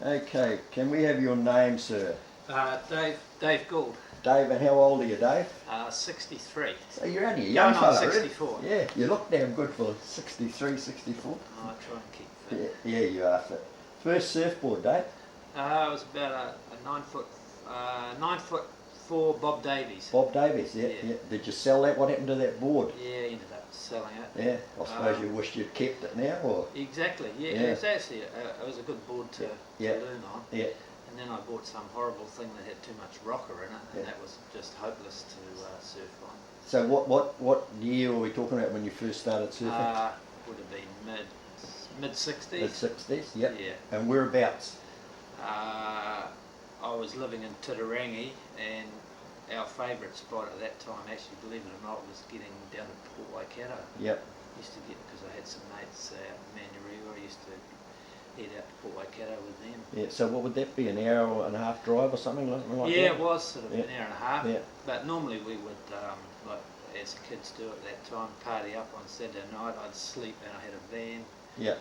Okay, can we have your name, sir? Dave Gould. Dave, and how old are you, Dave? 63. So you're only a young Going on fella, 64. really? Yeah, you look damn good for 63, 64. Oh, I try and keep fit. Yeah, you are fit. First surfboard, Dave? It was about a 9 foot 4 Bob Davies. Bob Davies, yeah. Did you sell that? What happened to that board? Yeah, ended up selling it. Yeah, I suppose you wished you'd kept it now, or? Exactly, yeah. It was actually, it was a good board to learn on. Yeah. And then I bought some horrible thing that had too much rocker in it, and that was just hopeless to surf on. So what year were we talking about when you first started surfing? Would have been mid-60s. Mid-60s, yep. Yeah. And whereabouts? I was living in Titirangi, and our favourite spot at that time, actually, believe it or not, was getting down to Port Waikato. Yep. Used to get, because I had some mates out in Manurewa, I used to head out to Port Waikato with them. Yeah, so what would that be, an hour and a half drive or something like that? Yeah, it was sort of an hour and a half. Yeah. But normally we would, like as kids do at that time, party up on Saturday night. I'd sleep, and I had a van. Yeah.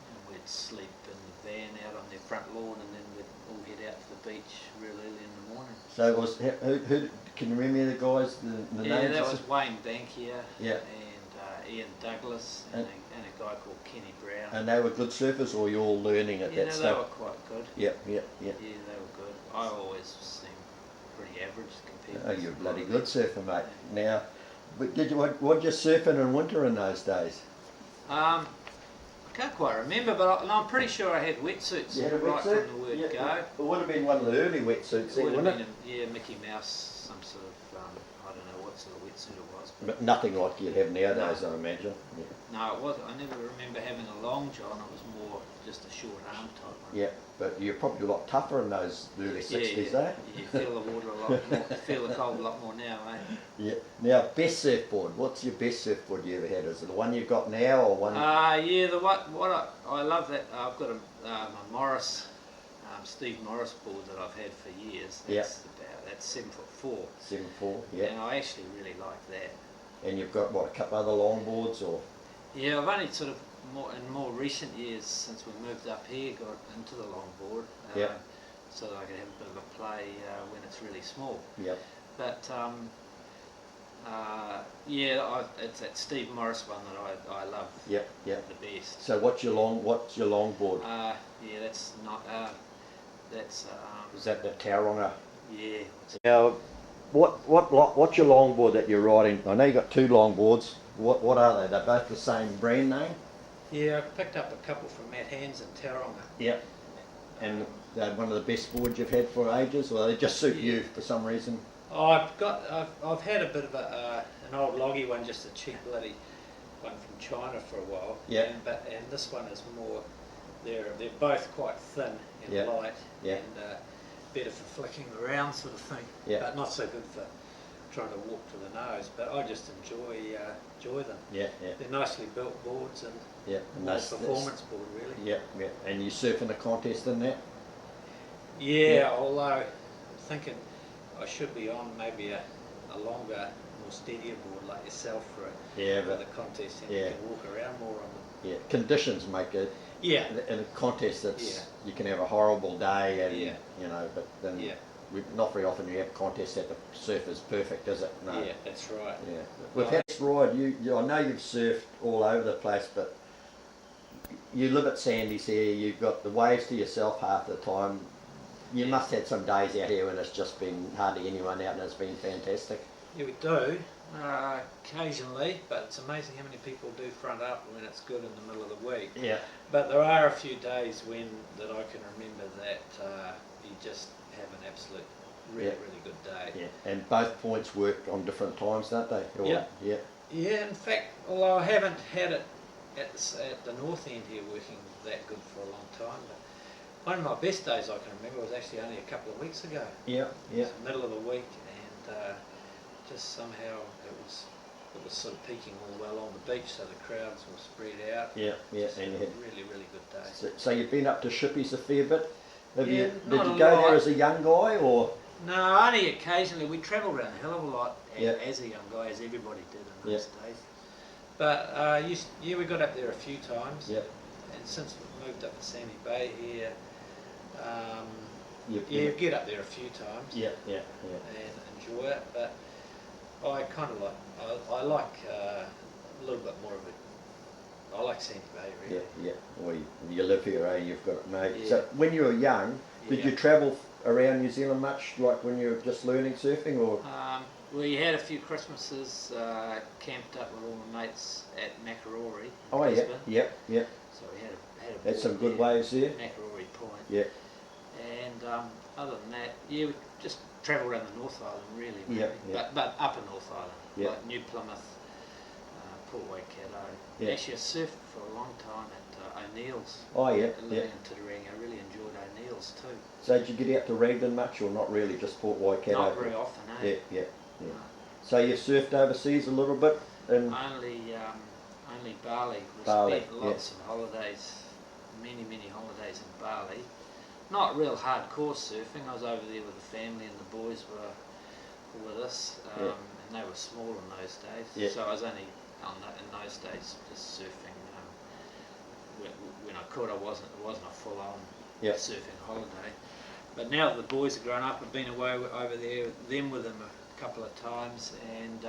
And we'd sleep in the van out on their front lawn, and then we'd all head out to the beach real early in the morning. So it was, who can you remember the guys, the names? Yeah, that was Wayne Bankier. Yeah. And Ian Douglas and a guy called Kenny Brown. And they were good surfers, or you all learning at that stage? stuff? They were quite good. Yeah. Yeah, they were good. I always seemed pretty average compared to. Oh, you're a bloody good surfer, mate. Now, but what did you surf in winter in those days? I can't quite remember, but I'm pretty sure I had wetsuits right from the word go. It would have been one of the early wetsuits, wouldn't it? Yeah, Mickey Mouse, some sort of, I don't know what sort of wetsuit it was. But nothing like you'd have nowadays, I imagine. Yeah. No, it wasn't. I never remember having a long john. It was more just a short arm type one. Yeah, but you're probably a lot tougher in those early 60s, eh? You feel the water a lot more, feel the cold a lot more now, eh? Yeah. Now, best surfboard. What's your best surfboard you ever had? Is it the one you've got now, or one? Yeah, I love that. I've got a Morris, Steve Morris board that I've had for years. That's 7'4". 7'4", yeah. And I actually really like that. And you've got what, a couple other longboards, or? Yeah, I've only sort of in more recent years, since we moved up here, got into the longboard. So that I can have a bit of a play when it's really small. Yep. But it's that Steve Morris one that I love. Yep. The best. So what's your longboard? Yeah, that's not. That's. Is that the Tauranga? Yeah. Now, what's your longboard that you're riding? I know you got two longboards. What are they? They're both the same brand name? Yeah, I picked up a couple from Matt Hands in Tauranga. Yeah. And they're one of the best boards you've had for ages, or they just suit you for some reason? I've had a bit of an old loggy one, just a cheap bloody one from China for a while. Yeah. And this one is more. They're both quite thin and light. Yeah. And better for flicking around, sort of thing. Yeah. But not so good for trying to walk to the nose. But I just enjoy them. Yeah. They're nicely built boards and nice performance board, really. Yeah. And you surf in a contest in that? Yeah. Although I'm thinking I should be on maybe a longer, more steadier board like yourself for the contest, and you can walk around more on them. Yeah. Conditions make it. Yeah. In a contest, you can have a horrible day, and but then not very often you have contests that the surf is perfect, is it? No. Yeah, that's right. Yeah. We've had this ride. I know you've surfed all over the place, but you live at Sandy's here. You've got the waves to yourself half the time. You must have had some days out here when it's just been hardly anyone out, and it's been fantastic. Yeah, we do. Occasionally, but it's amazing how many people do front up when it's good in the middle of the week. Yeah. But there are a few days that I can remember that you just have an absolute really good day. Yeah. And both points work on different times, don't they? Yeah. Yeah. Yeah. In fact, although I haven't had it at the north end here working that good for a long time, but one of my best days I can remember was actually only a couple of weeks ago. Yeah. It was the middle of the week, and just somehow it was sort of peaking all well on the beach, so the crowds were spread out. Yeah. And you had really good day. So you've been up to Shippies a fair bit. Did you go there as a young guy, or? No, only occasionally. We travelled around a hell of a lot as a young guy, as everybody did in those days. But we got up there a few times. Yep. And since we moved up to Sandy Bay here, You get up there a few times. Yeah. And enjoy it, but I kind of like I like a little bit more of it. I like Sandy Bay really. Yeah. Well, you live here, eh? You've got it made. Yeah. So when you were young, did you travel around New Zealand much, like when you were just learning surfing, or? We had a few Christmases camped up with all my mates at Makarori. Oh Brisbane. yeah. So we had a Had some good waves there. Makarori Point. Yeah. And other than that, we just travelled around the North Island really. Yeah. But upper North Island, like New Plymouth, Port Waikato. Yeah. Actually, I surfed for a long time at O'Neill's. Oh yeah. Living in Titirangi, I really enjoyed O'Neill's too. So did you get out to Raglan much, or not really, just Port Waikato? Not very often, eh? Yeah. So you surfed overseas a little bit? And Only Bali. We Bali, spent lots of holidays, many holidays in Bali. Not real hardcore surfing. I was over there with the family and the boys were with us, and they were small in those days. Yeah. So I was only in those days just surfing. When I could, it wasn't a full-on surfing holiday. But now that the boys are grown up, I've been away over there, with them a couple of times, and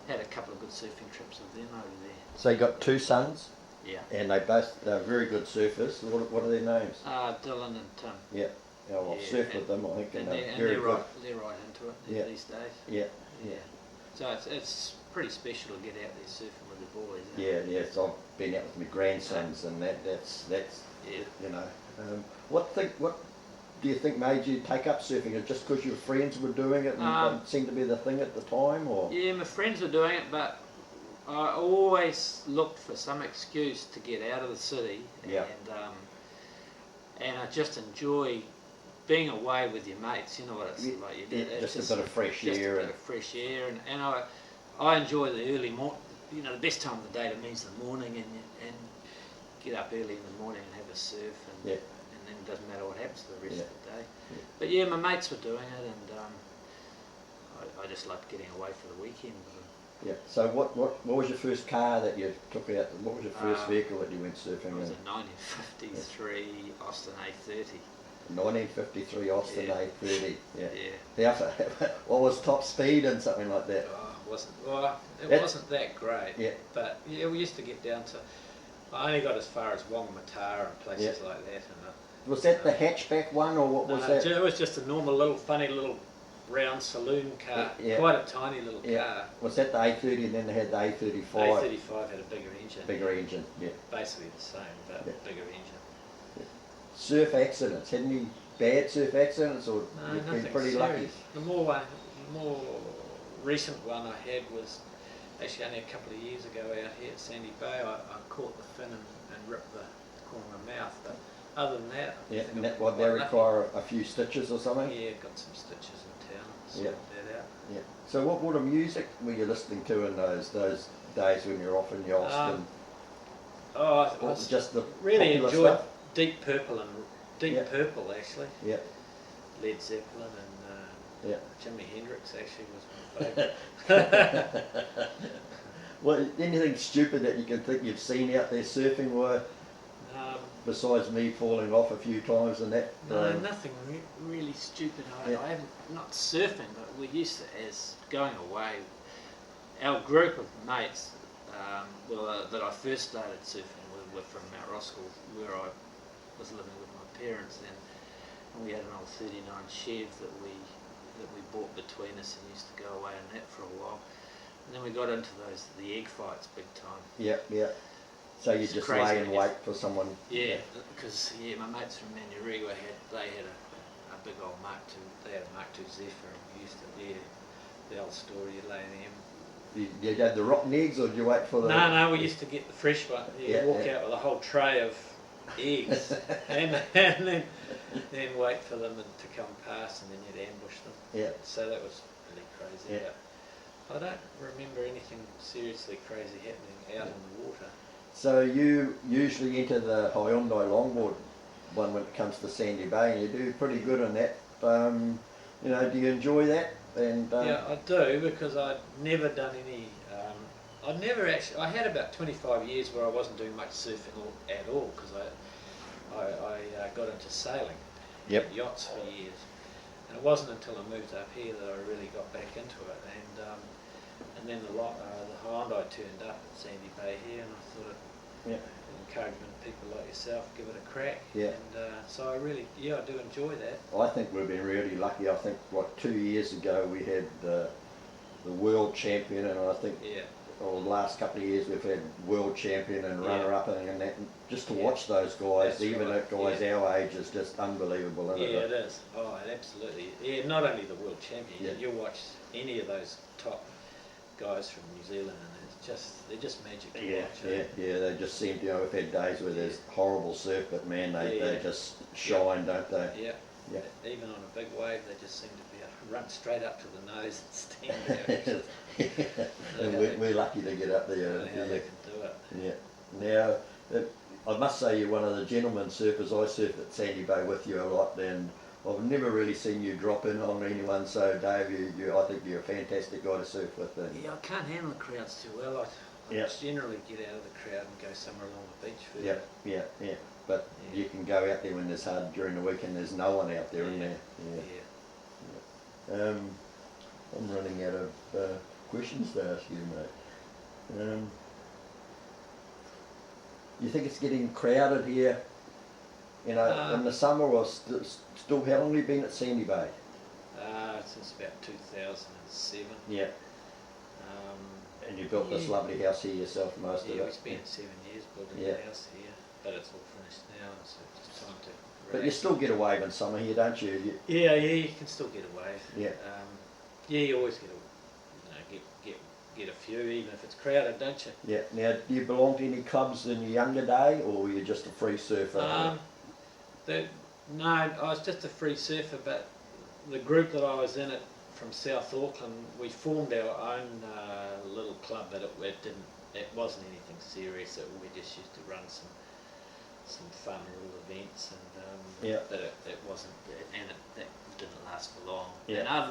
had a couple of good surfing trips with them over there. So you got two sons? Yeah. And they're very good surfers. What are their names? Dylan and Tim. Yeah. I've surfed with them, I think, and they're very good. They're right into it these days. Yeah. So it's pretty special to get out there surfing with the boys. Yeah. So I've been out with my grandsons, and that's you know. What do you think made you take up surfing? Is it just because your friends were doing it and it seemed to be the thing at the time, or? Yeah, my friends were doing it, but I always looked for some excuse to get out of the city, and I just enjoy being away with your mates. You know what it's like. Just a bit of fresh air. Just a bit of fresh air, and I enjoy the early morning. You know, the best time of the day to me is the morning, and get up early in the morning and have a surf, and then it doesn't matter what happens to the rest of the day. But my mates were doing it, and I just liked getting away for the weekend with them. Yeah. So what was your first car that you took out? What was your first vehicle that you went surfing in? It was a 1953 Austin A30. 1953 Austin A30. Yeah. What was top speed and something like that? It wasn't that great. Yeah. But we used to get down to. I only got as far as Wangmatā and places like that. And was that the hatchback one, or what was that? It was just a normal funny little round saloon car. Quite a tiny little car. Was that the A30, and then they had the A35? A35 had a bigger engine. Bigger engine, yeah. Basically the same, but bigger engine. Yeah. Surf accidents? Had any bad surf accidents, or you've been pretty serious. lucky? The more recent one I had was actually only a couple of years ago out here at Sandy Bay. I caught the fin and ripped the corner of my mouth, but other than that, they require a few stitches or something? Yeah, got some stitches in town, sorted that out. Yeah. So what of music were you listening to in those days when you were off in Yalston? I just the really enjoyed stuff? Deep Purple Purple actually. Yeah. Led Zeppelin and Jimi Hendrix actually was my favourite. Well, anything stupid that you can think you've seen out there surfing, besides me falling off a few times and that? No, nothing really stupid. I haven't, not surfing, but we used to, as going away, our group of mates, that I first started surfing were from Mount Roskill, where I was living with my parents then, and we had an old 39 Chev that we bought between us and used to go away in that for a while. And then we got into the egg fights big time. Yeah. So you just lay in wait for someone? Yeah, because my mates from Manurewa they had a big old Mark II. They had a Mark II Zephyr, and we used to the old story. You lay in them. You had the rotten eggs, or did you wait for the? No, we used to get the fresh one. Walk out with a whole tray of eggs, and then wait for them to come past, and then you'd ambush them. Yeah. So that was really crazy. Yeah. But I don't remember anything seriously crazy happening out in the water. So you usually enter the Hyundai longboard one when it comes to Sandy Bay, and you do pretty good on that. Do you enjoy that? And yeah, I do, because I'd never done any. I had about 25 years where I wasn't doing much surfing at all, because I got into sailing, Yep. yachts for years. And it wasn't until I moved up here that I really got back into it. And then the Hyundai turned up at Sandy Bay here, and I thought Yep. encouragement people like yourself, give it a crack. Yeah. And so I really, I do enjoy that. I think we've been really lucky. I think, 2 years ago we had the world champion, and I think the last couple of years we've had world champion and runner-up and that. And just to watch those guys, That's even right. at guys our age, is just unbelievable, isn't it? Yeah, it is. Oh, absolutely. Yeah, not only the world champion, Yeah. you watch any of those top guys from New Zealand, and they're just magic to watch. Yeah. They just seem to, we've had days where there's horrible surf, but man, they just shine, don't they? Yeah. Yeah. Even on a big wave, they just seem to be able to run straight up to the nose and stand there. And we're lucky to get up there. How they can do it. Yeah. Now, I must say you're one of the gentlemen surfers. I surfed at Sandy Bay with you a lot, and I've never really seen you drop in on anyone. So Dave, I think you're a fantastic guy to surf with. And Yeah, I can't handle the crowds too well. I generally get out of the crowd and go somewhere along the beach further. Yeah. But you can go out there when it's hard during the week and there's no one out there, isn't there? Yeah. I'm running out of questions to ask you, mate. You think it's getting crowded here? You know, in the summer, or still, how long have you been at Sandy Bay? Since about 2007. Yeah. And you built this lovely house here yourself, most of it. Yeah, we spent 7 years building the house here, but it's all finished now, so it's just time to relax. But you still get a wave in summer here, don't you? Yeah, you can still get a wave. Yeah. You always get get a few, even if it's crowded, don't you? Yeah. Now, do you belong to any clubs in your younger day, or were you just a free surfer? No, I was just a free surfer, but the group that I was in from South Auckland, we formed our own little club, but it wasn't anything serious. We just used to run some fun little events, and but it wasn't, and that didn't last for long. Yeah.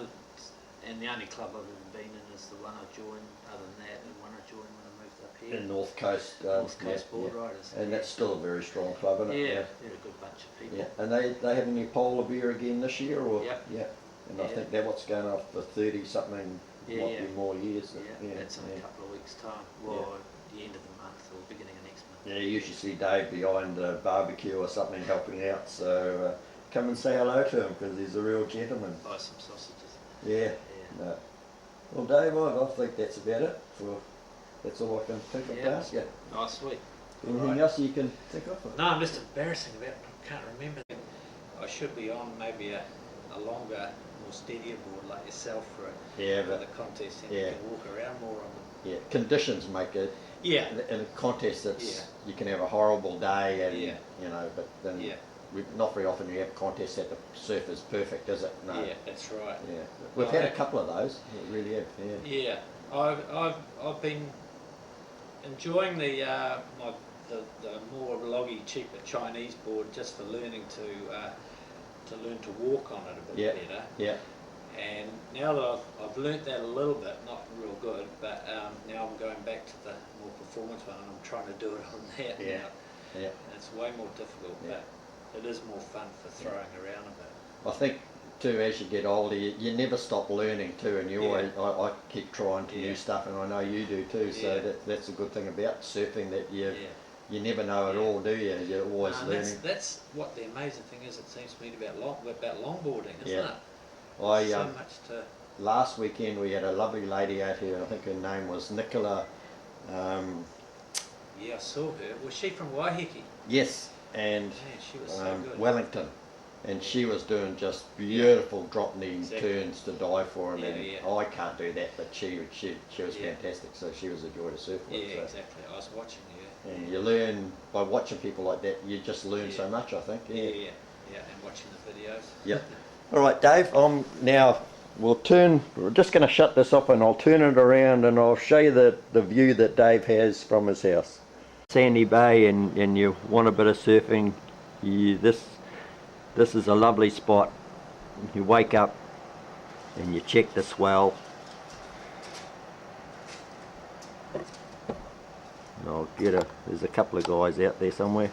And the only club I've ever been in is the one I joined. Other than that, the one I joined when I moved up here. In North Coast. North Coast Board Riders. And that's still a very strong club, isn't it? Yeah, they're a good bunch of people. Yeah. And they having your polar bear again this year, or? Yep. Yeah. And I think that what's going off for 30 something, might be more years. That's in a couple of weeks' time. Well, the end of the month or beginning of next month. Yeah, you usually see Dave behind a barbecue or something helping out, so come and say hello to him, because he's a real gentleman. Buy some sausages. Yeah. No. Well, Dave, I think that's about it. That's all I can think of to ask you. Nice, sweet. Anything else you can think of? No, I'm just embarrassing about it. I can't remember. I should be on maybe a longer, more steadier board like yourself for the contest, and you can walk around more on them. Yeah, conditions make it. Yeah. In a contest, you can have a horrible day, and you know, but then not very often you have contests that the surf is perfect, is it? No. Yeah, that's right. Yeah, we've had a couple of those. We really have. Yeah. I've been enjoying the more loggy, cheaper Chinese board just for learning to learn to walk on it a bit better. Yeah. And now that I've learnt that a little bit, not real good, but now I'm going back to the more performance one, and I'm trying to do it on that now. Yeah. And it's way more difficult, but it is more fun for throwing around a bit. I think too, as you get older, you never stop learning too, and you always, I keep trying to new stuff, and I know you do too. So that's a good thing about surfing, that you never know it all, do you? You're always learning. That's what the amazing thing is. It seems to me about longboarding, isn't it? So much to. Last weekend we had a lovely lady out here. I think her name was Nicola. I saw her. Was she from Waiheke? Yes, and she was so good. Wellington, and she was doing just beautiful drop knee turns to die for, and I can't do that, but she was fantastic. So she was a joy to surf with. Yeah, exactly. I was watching her. And you learn by watching people like that. You just learn so much, I think. Yeah, and watching the videos. Yeah. All right, Dave. We're just going to shut this off, and I'll turn it around, and I'll show you the view that Dave has from his house. Sandy Bay, and you want a bit of surfing, this is a lovely spot. You wake up and you check the swell. And there's a couple of guys out there somewhere.